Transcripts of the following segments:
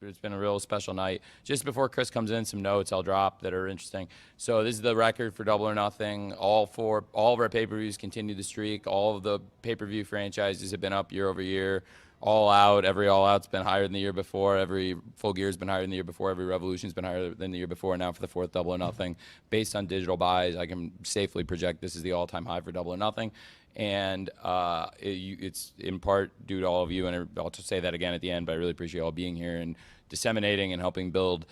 it's been a real special night. Just before Chris comes in, some notes I'll drop that are interesting. So this is the record for Double or Nothing. All of our pay-per-views continue the streak. All of the pay-per-view franchises have been up year over year. Every All Out's been higher than the year before. Every Full Gear's been higher than the year before. Every Revolution's been higher than the year before. Now for the fourth Double or Nothing, based on digital buys, I can safely project this is the all-time high for Double or Nothing. And it's in part due to all of you, and I'll just say that again at the end, but I really appreciate you all being here and disseminating and helping build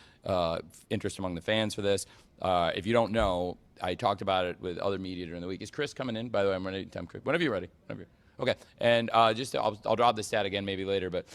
interest among the fans for this. If you don't know, I talked about it with other media during the week. Is Chris coming in? By the way, I'm ready to time Chris. Whenever you're ready. Okay, and I'll drop the stat again maybe later, but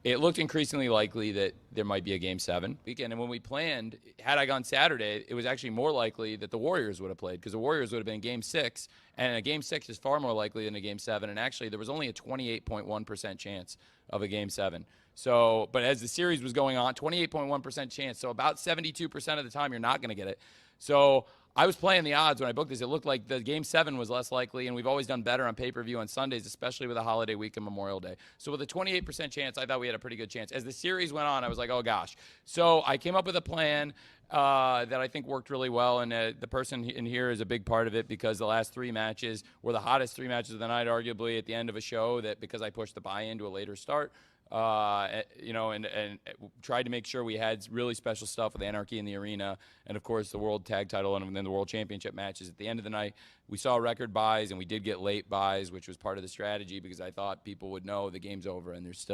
it looked increasingly likely that there might be a Game 7 weekend. And when we planned, had I gone Saturday, it was actually more likely that the Warriors would have played, because the Warriors would have been Game 6, and a Game 6 is far more likely than a Game 7. And actually, there was only a 28.1% chance of a Game 7. So, but as the series was going on, 28.1% chance. So about 72% of the time, you're not going to get it. So I was playing the odds when I booked this. It looked like the Game 7 was less likely, and we've always done better on pay-per-view on Sundays, especially with a holiday week and Memorial Day. So with a 28% chance, I thought we had a pretty good chance. As the series went on, I was like, oh, gosh. So I came up with a plan that I think worked really well, and the person in here is a big part of it, because the last 3 matches were the hottest 3 matches of the night, arguably, at the end of a show, that because I pushed the buy-in to a later start. And tried to make sure we had really special stuff with Anarchy in the arena, and of course the World Tag Title and then the World Championship matches at the end of the night. We saw record buys, and we did get late buys, which was part of the strategy, because I thought people would know the game's over, and there's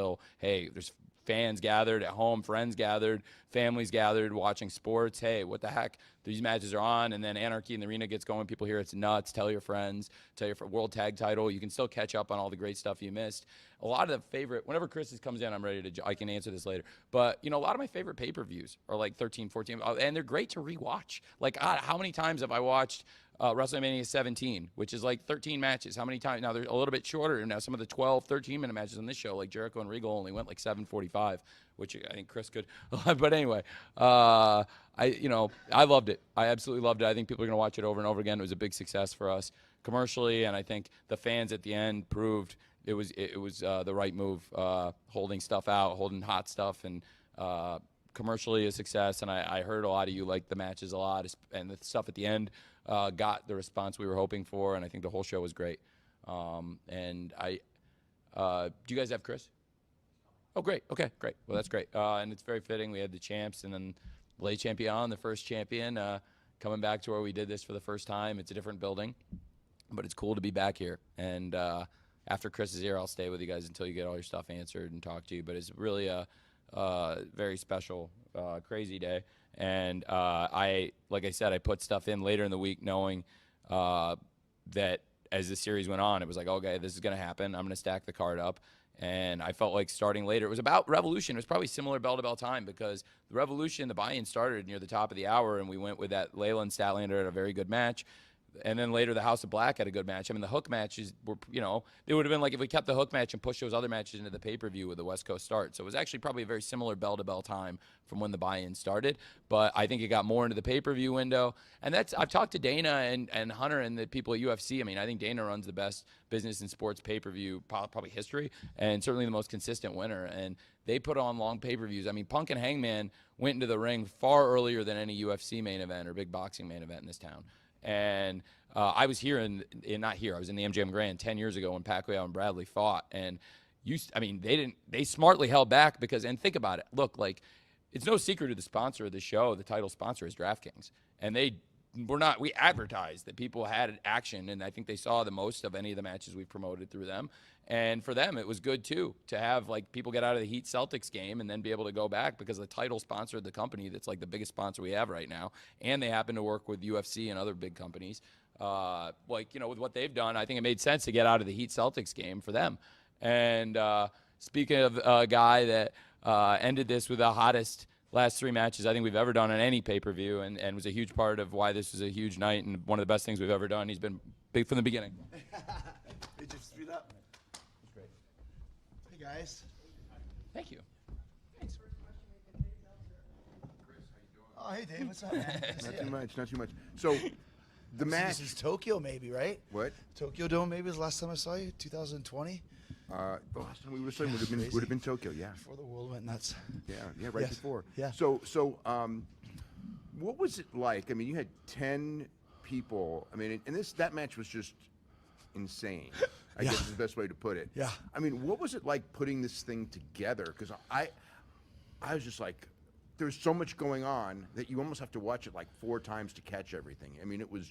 fans gathered at home, friends gathered, families gathered, watching sports. Hey, what the heck? These matches are on, and then Anarchy in the arena gets going. People hear it's nuts. Tell your friends. Tell your World Tag Title. You can still catch up on all the great stuff you missed. A lot of the favorite, whenever Chris comes in, I'm ready to, I can answer this later. But, a lot of my favorite pay-per-views are like 13, 14, and they're great to rewatch. Like, how many times have I watched WrestleMania 17, which is like 13 matches? How many times? Now, they're a little bit shorter. Now, some of the 12, 13-minute matches on this show, like Jericho and Regal, only went like 7:45, which I think Chris could. But anyway, I loved it. I absolutely loved it. I think people are going to watch it over and over again. It was a big success for us commercially, and I think the fans at the end proved it was the right move, holding stuff out, holding hot stuff, and commercially a success. And I heard a lot of you liked the matches a lot, and the stuff at the end got the response we were hoping for, and I think the whole show was great. Do you guys have Chris? Oh, great. Okay, great. Well, that's great. And it's very fitting. We had the champs, and then Le Champion, the first champion, coming back to where we did this for the first time. It's a different building, but it's cool to be back here. And after Chris is here, I'll stay with you guys until you get all your stuff answered and talk to you. But it's really a very special, crazy day. And like I said, I put stuff in later in the week knowing that as the series went on, it was like, okay, this is going to happen. I'm going to stack the card up. And I felt like starting later. It was about Revolution. It was probably similar bell-to-bell time, because the Revolution, the buy-in started near the top of the hour, and we went with that. Layla and Statlander had a very good match. And then later, the House of Black had a good match. I mean, the Hook matches were, it would have been like if we kept the Hook match and pushed those other matches into the pay-per-view with the West Coast start. So it was actually probably a very similar bell-to-bell time from when the buy-in started. But I think it got more into the pay-per-view window. And I've talked to Dana and Hunter and the people at UFC. I mean, I think Dana runs the best business in sports pay-per-view probably history, and certainly the most consistent winner. And they put on long pay-per-views. I mean, Punk and Hangman went into the ring far earlier than any UFC main event or big boxing main event in this town. And I was here I was in the MGM Grand 10 years ago when Pacquiao and Bradley fought. And they smartly held back and think about it. Look, like, it's no secret to the sponsor of the show, the title sponsor is DraftKings. And we advertised that people had action, and I think they saw the most of any of the matches we promoted through them. And for them, it was good, too, to have, like, people get out of the Heat Celtics game and then be able to go back, because the title sponsored the company that's, like, the biggest sponsor we have right now. And they happen to work with UFC and other big companies. With what they've done, I think it made sense to get out of the Heat Celtics game for them. And speaking of a guy that ended this with the hottest last 3 matches I think we've ever done on any pay-per-view, and was a huge part of why this was a huge night and one of the best things we've ever done. He's been big from the beginning. Did you speed up? That's great. Hey, guys. Thank you. Thanks. Oh, hey, Dave. What's up, man? Not too much. So, the match. This is Tokyo, maybe, right? What? Tokyo Dome, maybe, was the last time I saw you, 2020? The last time we were saying would have been Tokyo. Yeah. Before the world went nuts. Yeah, right Yes. before. Yeah. So, what was it like? I mean, you had 10 people. I mean, and that match was just insane. I Yeah. guess is the best way to put it. Yeah. I mean, what was it like putting this thing together? Because I was just like, there's so much going on that you almost have to watch it like 4 times to catch everything. I mean, it was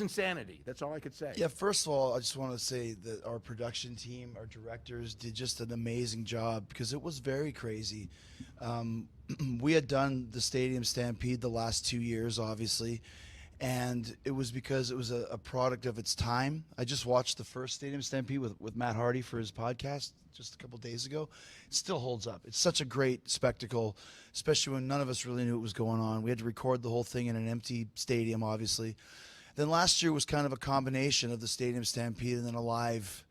insanity. That's all I could say. Yeah, first of all, I just want to say that our production team, our directors, did just an amazing job because it was very crazy. We had done the Stadium Stampede the last 2 years, obviously, and it was because it was a product of its time. I just watched the first Stadium Stampede with Matt Hardy for his podcast just a couple days ago. It still holds up. It's such a great spectacle, especially when none of us really knew what was going on. We had to record the whole thing in an empty stadium, obviously. Then last year was kind of a combination of the Stadium Stampede and then a live,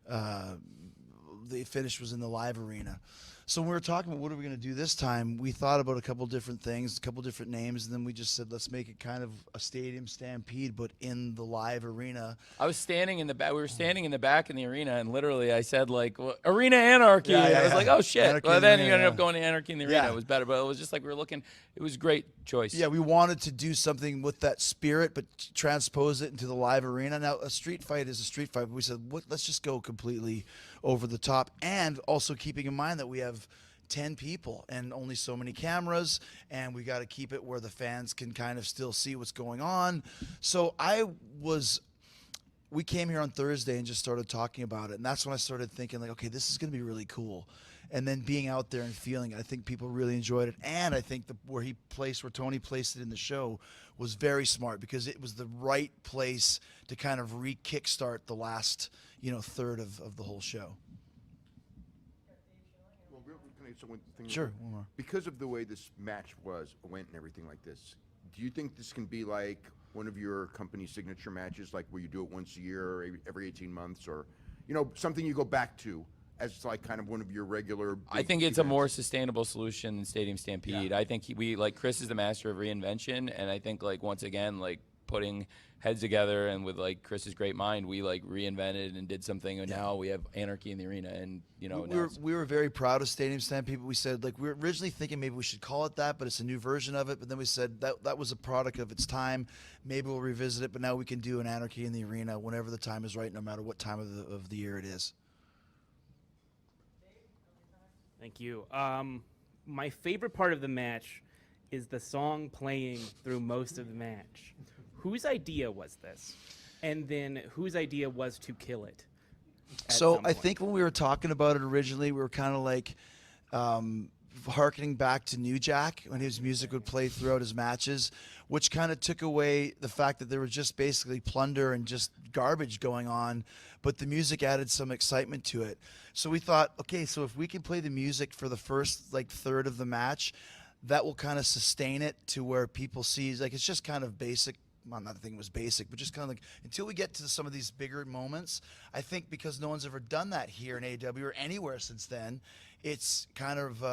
the finish was in the live arena. So when we were talking about what are we going to do this time, we thought about a couple different things, a couple different names, and then we just said, let's make it kind of a Stadium Stampede, but in the live arena. I was standing in the back. We were standing in the back in the arena, and literally I said like Arena Anarchy. Yeah, And I was yeah. like, oh shit. Anarchy Well, in the then arena, you ended yeah. up going to Anarchy in the arena. Yeah. It was better, but it was just like we were looking. It was a great choice. Yeah, we wanted to do something with that spirit, but transpose it into the live arena. Now, a street fight is a street fight, but we said, let's just go completely over the top, and also keeping in mind that we have 10 people and only so many cameras, and we got to keep it where the fans can kind of still see what's going on. So we came here on Thursday and just started talking about it, and that's when I started thinking like, okay, this is going to be really cool. And then being out there and feeling it, I think people really enjoyed it, and I think where Tony placed it in the show was very smart because it was the right place to kind of kickstart the last third of the whole show. Well, so one thing Sure, one more. Because of the way this match went and everything like this, do you think this can be like one of your company signature matches, like where you do it once a year or every 18 months, or something you go back to as like kind of one of your regular I big think it's a events? more sustainable solution than Stadium Stampede. I think Chris is the master of reinvention, and I think like once again like putting heads together and with like Chris's great mind, we like reinvented and did something, and now we have Anarchy in the arena, and we were very proud of Stadium Stampede. But we said like we were originally thinking maybe we should call it that, but it's a new version of it. But then we said that was a product of its time. Maybe we'll revisit it, but now we can do an Anarchy in the arena whenever the time is right, no matter what time of the year it is. Thank you. My favorite part of the match is the song playing through most of the match. Whose idea was this? And then whose idea was to kill it? So I think when we were talking about it originally, we were kind of like hearkening back to New Jack when his music would play throughout his matches, which kind of took away the fact that there was just basically plunder and just garbage going on, but the music added some excitement to it. So we thought, okay, so if we can play the music for the first like third of the match, that will kind of sustain it to where people see like it's just kind of basic. Well, not the thing was basic, but just kind of like until we get to some of these bigger moments, I think because no one's ever done that here in AEW or anywhere since then, it's kind of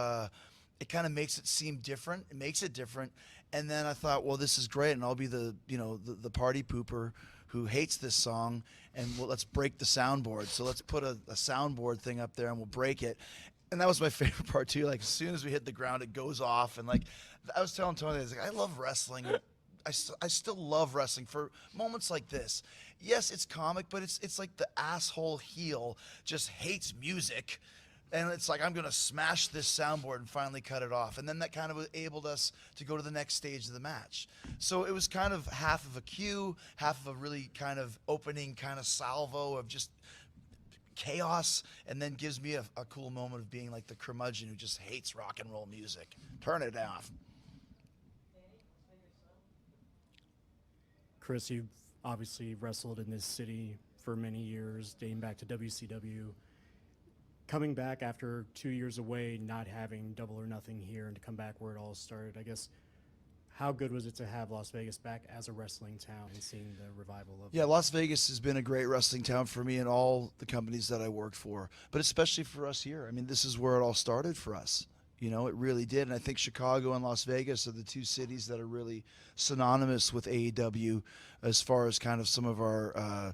it kind of makes it seem different. It makes it different. And then I thought, well, this is great, and I'll be the party pooper who hates this song, and let's break the soundboard. So let's put a soundboard thing up there, and we'll break it. And that was my favorite part too. Like as soon as we hit the ground, it goes off, and like I was telling Tony, I was like, I love wrestling. I still love wrestling for moments like this. Yes, it's comic, but it's like the asshole heel just hates music. And it's like, I'm going to smash this soundboard and finally cut it off. And then that kind of enabled us to go to the next stage of the match. So it was kind of half of a cue, half of a really kind of opening kind of salvo of just chaos, and then gives me a cool moment of being like the curmudgeon who just hates rock and roll music. Turn it off. Chris, you've obviously wrestled in this city for many years, dating back to WCW. Coming back after 2 years away, not having Double or Nothing here, and to come back where it all started, I guess, how good was it to have Las Vegas back as a wrestling town and seeing the revival of Yeah, Las Vegas has been a great wrestling town for me and all the companies that I worked for, but especially for us here. I mean, this is where it all started for us. You know, it really did. And I think Chicago and Las Vegas are the two cities that are really synonymous with AEW as far as kind of some of our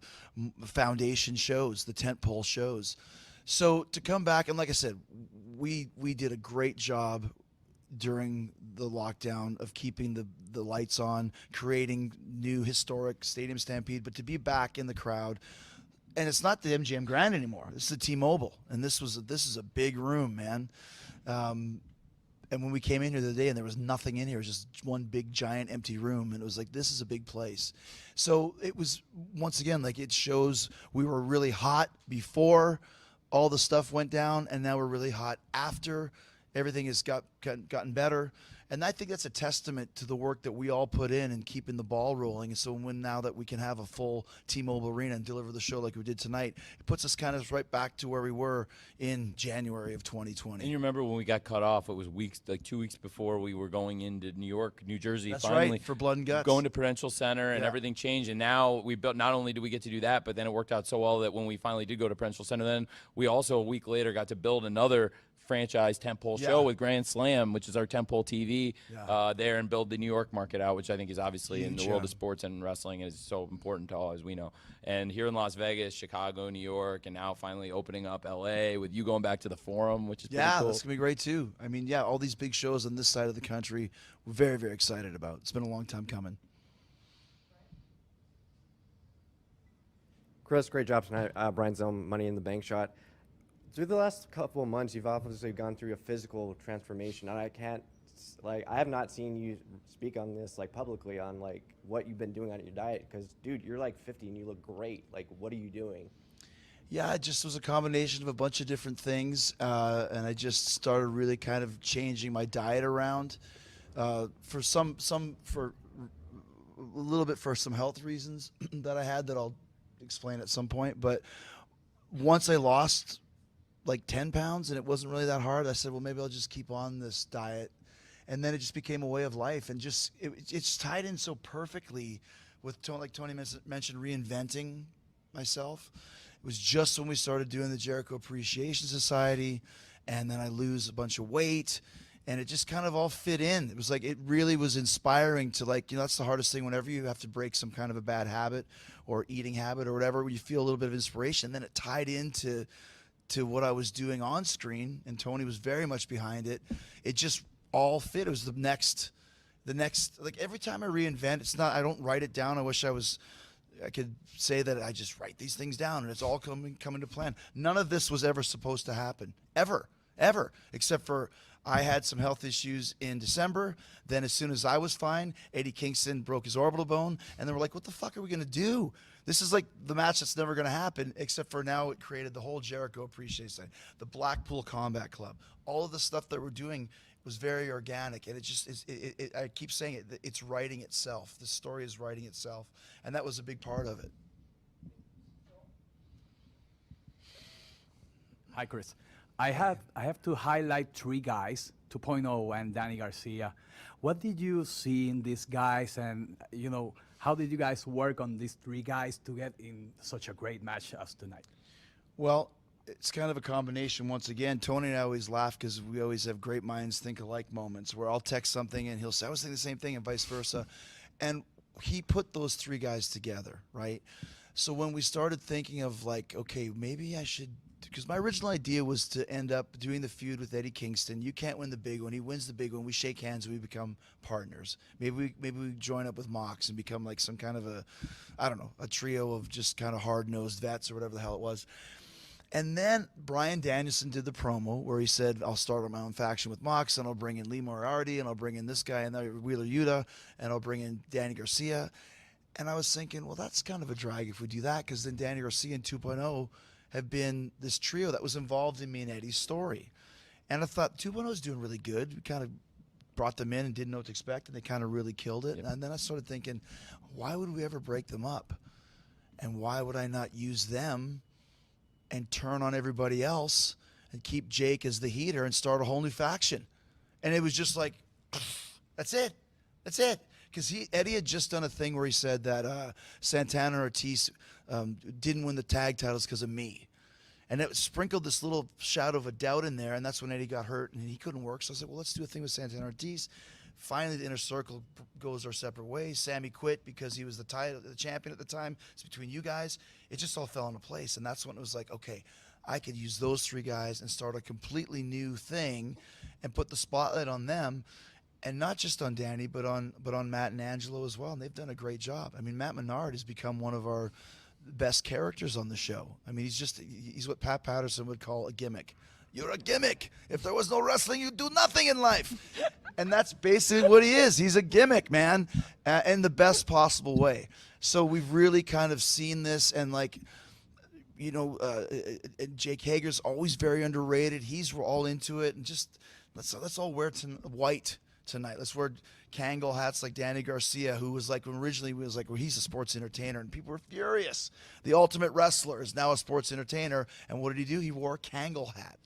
foundation shows, the tentpole shows. So to come back, and like I said, we did a great job during the lockdown of keeping the lights on, creating new historic Stadium Stampede, but to be back in the crowd, and it's not the MGM Grand anymore. This is the T-Mobile, and this is a big room, man. And when we came in here the other day and there was nothing in here, it was just one big giant empty room, and it was like, this is a big place. So it was, once again, like, it shows we were really hot before all the stuff went down, and now we're really hot after everything has gotten better. And I think that's a testament to the work that we all put in keeping the ball rolling. And so now that we can have a full T-Mobile Arena and deliver the show like we did tonight, it puts us kind of right back to where we were in January of 2020. And you remember when we got cut off, it was like 2 weeks before we were going into New York, New Jersey. That's finally, right, for Blood and Guts. Going to Prudential Center, and Yeah. everything changed. And now we built, not only did we get to do that, but then it worked out so well that when we finally did go to Prudential Center, then we also a week later got to build another franchise tentpole show with Grand Slam, which is our tentpole TV there, and build the New York market out, which I think is obviously in the world of sports and wrestling is so important to all, as we know. And here in Las Vegas, Chicago, New York, and now finally opening up LA with you going back to the Forum, which is pretty cool. That's gonna be great too. I mean, all these big shows on this side of the country, we're very, very excited about. It's been a long time coming. Chris, great job tonight. Brian Zellum, Money in the Bank shot. Through the last couple of months, you've obviously gone through a physical transformation, and I have not seen you speak on this publicly on what you've been doing on your diet. Because, dude, you're 50 and you look great. What are you doing? Yeah, it just was a combination of a bunch of different things, and I just started really kind of changing my diet around for for a little bit for some health reasons that I had that I'll explain at some point. But once I lost 10 pounds and it wasn't really that hard, I said, well, maybe I'll just keep on this diet. And then it just became a way of life, and it's tied in so perfectly with like Tony mentioned, reinventing myself. It was just when we started doing the Jericho Appreciation Society, and then I lose a bunch of weight, and it just kind of all fit in. It was it really was inspiring to that's the hardest thing whenever you have to break some kind of a bad habit or eating habit or whatever, when you feel a little bit of inspiration. And then it tied into what I was doing on screen, and Tony was very much behind it. It just all fit. It was the next, every time I reinvent, it's not, I don't write it down. I wish I could say that I just write these things down and it's all coming to plan. None of this was ever supposed to happen, ever, except for I had some health issues in December. Then as soon as I was fine, Eddie Kingston broke his orbital bone, and then we're like, what the fuck are we going to do? This is the match that's never going to happen, except for now it created the whole Jericho Appreciation Society, the Blackpool Combat Club. All of the stuff that we're doing was very organic, and it just is. I keep saying it. It's writing itself. The story is writing itself, and that was a big part of it. Hi, Chris. I have to highlight three guys, 2.0 and Danny Garcia. What did you see in these guys, and how did you guys work on these three guys to get in such a great match as tonight? Well, it's kind of a combination. Once again, Tony and I always laugh because we always have great minds think alike moments where I'll text something and he'll say, I was thinking the same thing, and vice versa. And he put those three guys together, right? So when we started thinking of okay, maybe I should, because my original idea was to end up doing the feud with Eddie Kingston. You can't win the big one. He wins the big one. We shake hands and we become partners. Maybe we join up with Mox and become some kind of a trio of just kind of hard-nosed vets or whatever the hell it was. And then Bryan Danielson did the promo where he said, I'll start my own faction with Mox, and I'll bring in Lee Moriarty, and I'll bring in this guy, and Wheeler Yuta, and I'll bring in Danny Garcia. And I was thinking, well, that's kind of a drag if we do that, because then Danny Garcia and 2.0 have been this trio that was involved in me and Eddie's story. And I thought 2.0 is doing really good. We kind of brought them in and didn't know what to expect, and they kind of really killed it. Yep. And then I started thinking, why would we ever break them up? And why would I not use them and turn on everybody else and keep Jake as the heater and start a whole new faction? And it was just that's it. Because Eddie had just done a thing where he said that Santana and Ortiz didn't win the tag titles because of me. And it sprinkled this little shadow of a doubt in there, and that's when Eddie got hurt and he couldn't work. So I said, well, let's do a thing with Santana and Ortiz. Finally, the Inner Circle goes our separate ways. Sammy quit because he was the champion at the time. It's between you guys. It just all fell into place, and that's when it was okay, I could use those 3 guys and start a completely new thing and put the spotlight on them, and not just on Danny, but on Matt and Angelo as well. And they've done a great job. I mean, Matt Menard has become one of our best characters on the show. I mean, he's what Pat Patterson would call a gimmick. You're a gimmick. If there was no wrestling, you'd do nothing in life. And that's basically what he is. He's a gimmick, man, in the best possible way. So we've really kind of seen this, and like, you know, Jake Hager's always very underrated. He's all into it, and just let's all wear white tonight. Let's wear Kangol hats like Danny Garcia, who was like, originally was like, well, he's a sports entertainer, and people were furious. The Ultimate Wrestler is now a sports entertainer, and what did he do? He wore a Kangol hat.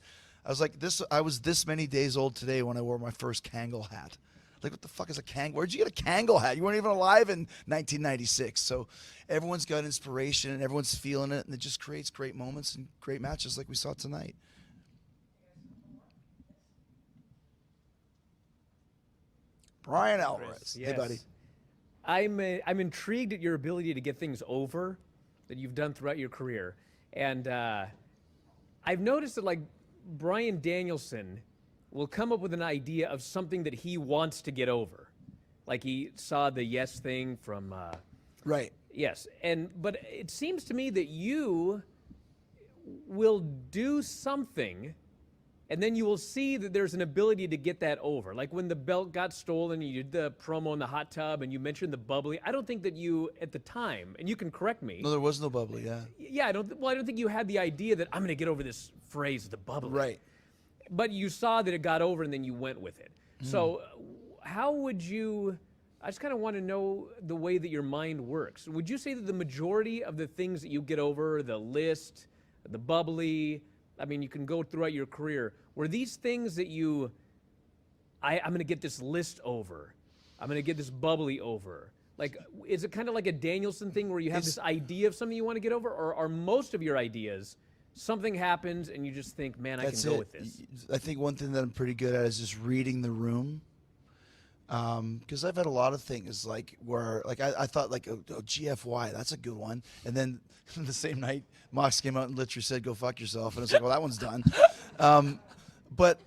I was like, I was this many days old today when I wore my first Kangol hat. Like, what the fuck is a Kangol? Where'd you get a Kangol hat? You weren't even alive in 1996. So everyone's got inspiration, and everyone's feeling it, and it just creates great moments and great matches like we saw tonight. Brian Alvarez. Yes. Hey, buddy. I'm intrigued at your ability to get things over that you've done throughout your career. And I've noticed that, like, Bryan Danielson will come up with an idea of something that he wants to get over. Like, he saw the Yes thing from... Right. Yes. But it seems to me that you will do something, and then you will see that there's an ability to get that over. Like when the belt got stolen, you did the promo in the hot tub, and you mentioned the bubbly. I don't think that you, at the time, and you can correct me. No, there was no bubbly, yeah. Yeah, I don't think you had the idea that I'm going to get over this phrase, the bubbly. Right. But you saw that it got over, and then you went with it. So how would you... I just kind of want to know the way that your mind works. Would you say that the majority of the things that you get over, the list, the bubbly, I mean, you can go throughout your career, were these things that I'm going to get this list over, I'm going to get this bubbly over? Like, is it kind of like a Danielson thing where you have this idea of something you want to get over, or are most of your ideas something happens and you just think, man, I can go with this? I think one thing that I'm pretty good at is just reading the room. Because I've had a lot of things like where, like, I thought like, oh, GFY, that's a good one. And then the same night, Mox came out and literally said, go fuck yourself. And it's like, well, that one's done. But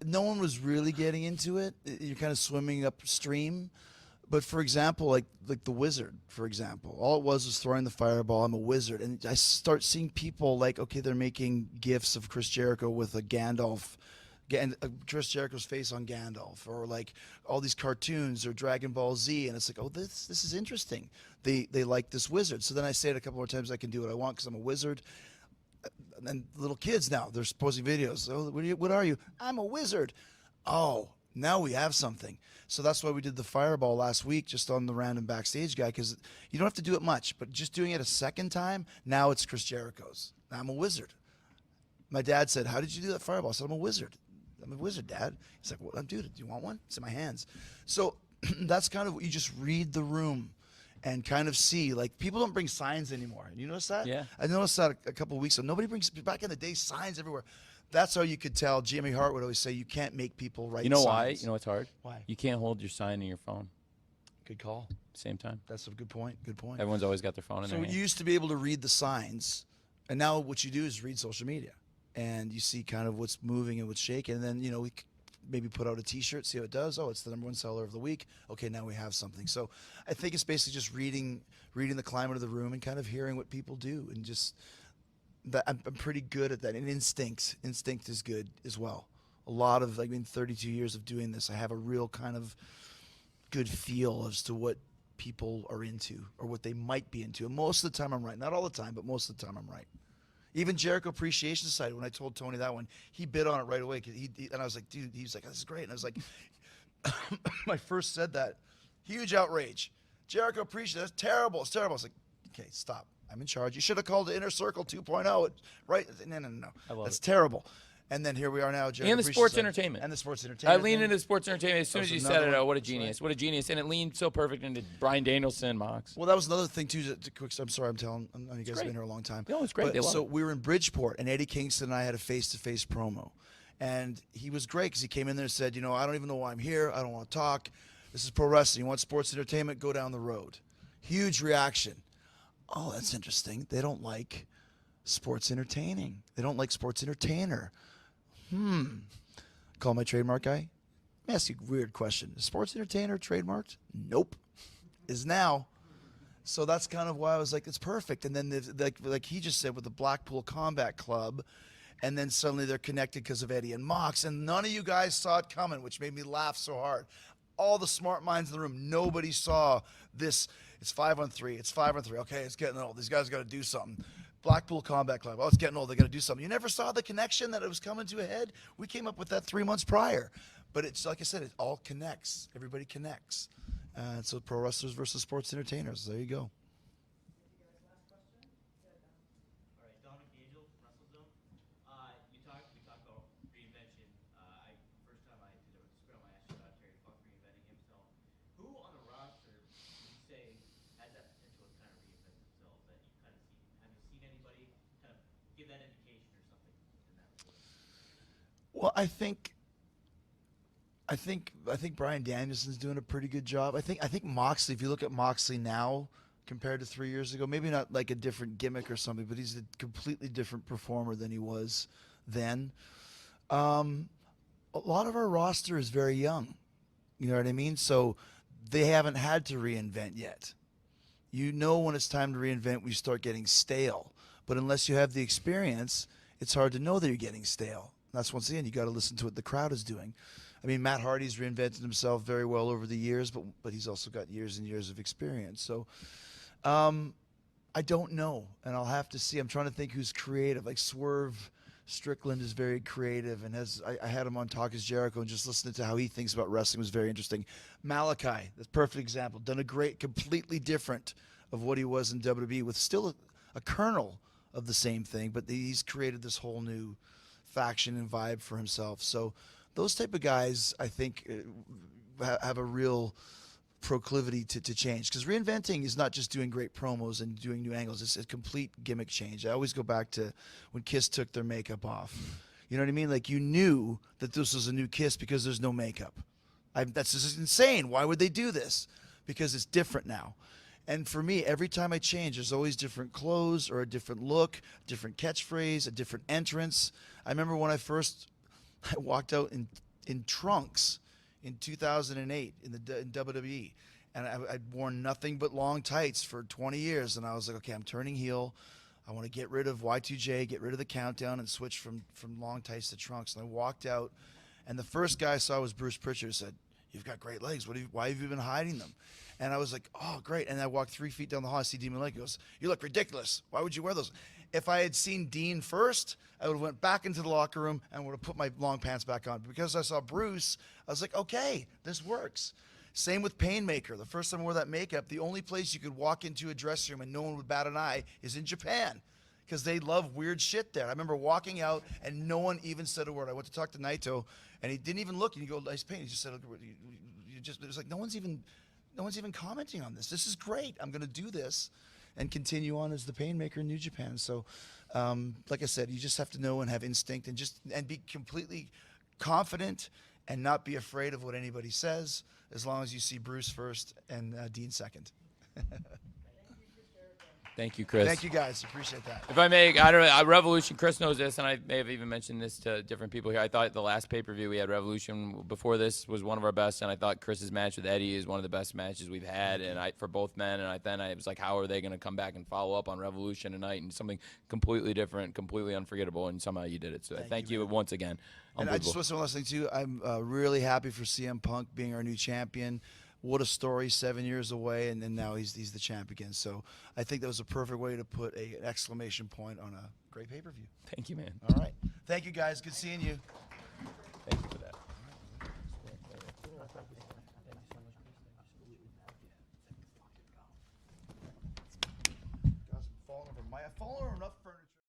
no one was really getting into it. You're kind of swimming upstream. But for example, like the Wizard, for example, all it was throwing the fireball. I'm a wizard. And I start seeing people like, okay, they're making GIFs of Chris Jericho with a Gandalf, Chris Jericho's face on Gandalf, or like all these cartoons or Dragon Ball Z, and it's like, oh, this is interesting. They like this wizard. So then I say it a couple more times, I can do what I want because I'm a wizard. And little kids now, they're posting videos. Oh, what are you? I'm a wizard. Oh, now we have something. So that's why we did the fireball last week, just on the random backstage guy, because you don't have to do it much, but just doing it a second time, now it's Chris Jericho's. I'm a wizard. My dad said, how did you do that fireball? I said, I'm a wizard. I'm a wizard, Dad. He's like, well, dude, do you want one? It's in my hands. So that's kind of what you just read the room and kind of see. Like, people don't bring signs anymore. You notice that? Yeah. I noticed that a couple of weeks ago. Nobody brings, back in the day, signs everywhere. That's how you could tell. Jimmy Hart would always say, you can't make people write signs. You know why? You know what's hard? Why? You can't hold your sign in your phone Good call. same time. That's a good point. Good point. Everyone's always got their phone in So their you hand. used to be able to read the signs, and now what you do is read social media, and you see kind of what's moving and what's shaking, and then, you know, we maybe put out a T-shirt, see how it does. Oh, it's the #1 seller of the week. Okay, now we have something. So I think it's basically just reading the climate of the room and kind of hearing what people do, and just that I'm pretty good at that. And instinct is good as well. A lot of, 32 years of doing this, I have a real kind of good feel as to what people are into or what they might be into. And most of the time I'm right. Not all the time, but most of the time I'm right. Even Jericho Appreciation Society, when I told Tony that one, he bid on it right away. And I was like, dude, he was like, this is great. And I was like, when I first said that, huge outrage. Jericho Appreciation, that's terrible. It's terrible. I was like, okay, stop. I'm in charge. You should have called it Inner Circle 2.0. Right? No. That's terrible. And then here we are now, Jericho And the Appreciation sports Society. entertainment. And the sports I entertainment. leaned thing. into sports entertainment as soon That as was you another said it. one. Oh, what a That's genius. right. What a genius. And it leaned so perfect into Bryan Danielson, Mox. Well, that was another thing too. I'm sorry, I know you guys have been here a long time. No, it's great. But, They love so it. we were in Bridgeport, and Eddie Kingston and I had a face-to-face promo, and he was great because he came in there and said, I don't even know why I'm here. I don't want to talk. This is pro wrestling. You want sports entertainment? Go down the road. Huge reaction. Oh, that's interesting. They don't like Sports entertaining. They don't like sports entertainer. Call my trademark guy. Let me ask you a weird question. Is sports entertainer trademarked? Nope. Is now. So that's kind of why I was like, it's perfect. And then, like he just said, with the Blackpool Combat Club, and then suddenly they're connected because of Eddie and Mox, and none of you guys saw it coming, which made me laugh so hard. All the smart minds in the room, nobody saw this. It's 5-on-3. It's 5-on-3. Okay, it's getting old. These guys got to do something. Blackpool Combat Club. Oh, it's getting old. They got to do something. You never saw the connection that it was coming to a head. We came up with that 3 months prior. But it's like I said, it all connects. Everybody connects. So pro wrestlers versus sports entertainers. There you go. All right, Dominic Angel from WrestleZone. We talked about reinvention. First time I did a scrum, I asked you about Terry Funk reinventing himself. Who on the roster would you say has that potential to kind of reinvent themselves that you've kind of seen? Have you seen anybody kind of give that indication or something in that regard? Well, I think Bryan Danielson's doing a pretty good job. I think Moxley, if you look at Moxley now compared to 3 years ago, maybe not like a different gimmick or something, but he's a completely different performer than he was then. A lot of our roster is very young. You know what I mean? So they haven't had to reinvent yet. You know when it's time to reinvent when you start getting stale. But unless you have the experience, it's hard to know that you're getting stale. That's once again, you got to listen to what the crowd is doing. I mean, Matt Hardy's reinvented himself very well over the years, but he's also got years and years of experience. So I don't know, and I'll have to see. I'm trying to think who's creative. Like Swerve Strickland is very creative, and I had him on Talk is Jericho, and just listening to how he thinks about wrestling was very interesting. Malachi, that's a perfect example. Done a great, completely different of what he was in WWE, with still a kernel of the same thing, but he's created this whole new faction and vibe for himself. So those type of guys, I think, have a real proclivity to change. Because reinventing is not just doing great promos and doing new angles. It's a complete gimmick change. I always go back to when Kiss took their makeup off. You know what I mean? Like, you knew that this was a new Kiss because there's no makeup. That's just insane. Why would they do this? Because it's different now. And for me, every time I change, there's always different clothes or a different look, different catchphrase, a different entrance. I remember when I walked out in trunks in 2008 in WWE, and I'd worn nothing but long tights for 20 years, and I was like, okay, I'm turning heel. I want to get rid of Y2J, get rid of the countdown, and switch from long tights to trunks. And I walked out, and the first guy I saw was Bruce Pritchard, who said, "You've got great legs. Why have you been hiding them?" And I was like, oh, great. And I walked 3 feet down the hall. I see Dean Malenko. He goes, "You look ridiculous. Why would you wear those?" If I had seen Dean first, I would have went back into the locker room and would have put my long pants back on. But because I saw Bruce, I was like, okay, this works. Same with Painmaker. The first time I wore that makeup, the only place you could walk into a dressing room and no one would bat an eye is in Japan, because they love weird shit there. I remember walking out and no one even said a word. I went to talk to Naito, and he didn't even look. And you go, "Nice paint." He just said, it was like, no one's even commenting on this. This is great. I'm going to do this and continue on as the Painmaker in New Japan. So, like I said, you just have to know and have instinct and be completely confident and not be afraid of what anybody says, as long as you see Bruce first and Dean second. Thank you, Chris. Thank you, guys. Appreciate that. If I may, I don't know, Revolution, Chris knows this, and I may have even mentioned this to different people here. I thought the last pay-per-view we had, Revolution, before this was one of our best, and I thought Chris's match with Eddie is one of the best matches we've had, and for both men, and I was like, how are they going to come back and follow up on Revolution tonight and something completely different, completely unforgettable, and somehow you did it. So thank you once again. And I just want to say one last thing, too. I'm really happy for CM Punk being our new champion. What a story, 7 years away, and then now he's the champ again. So I think that was a perfect way to put an exclamation point on a great pay-per-view. Thank you, man. All right. Thank you, guys. Good seeing you. Thank you for that. Guys, I'm falling over. I've fallen over enough furniture.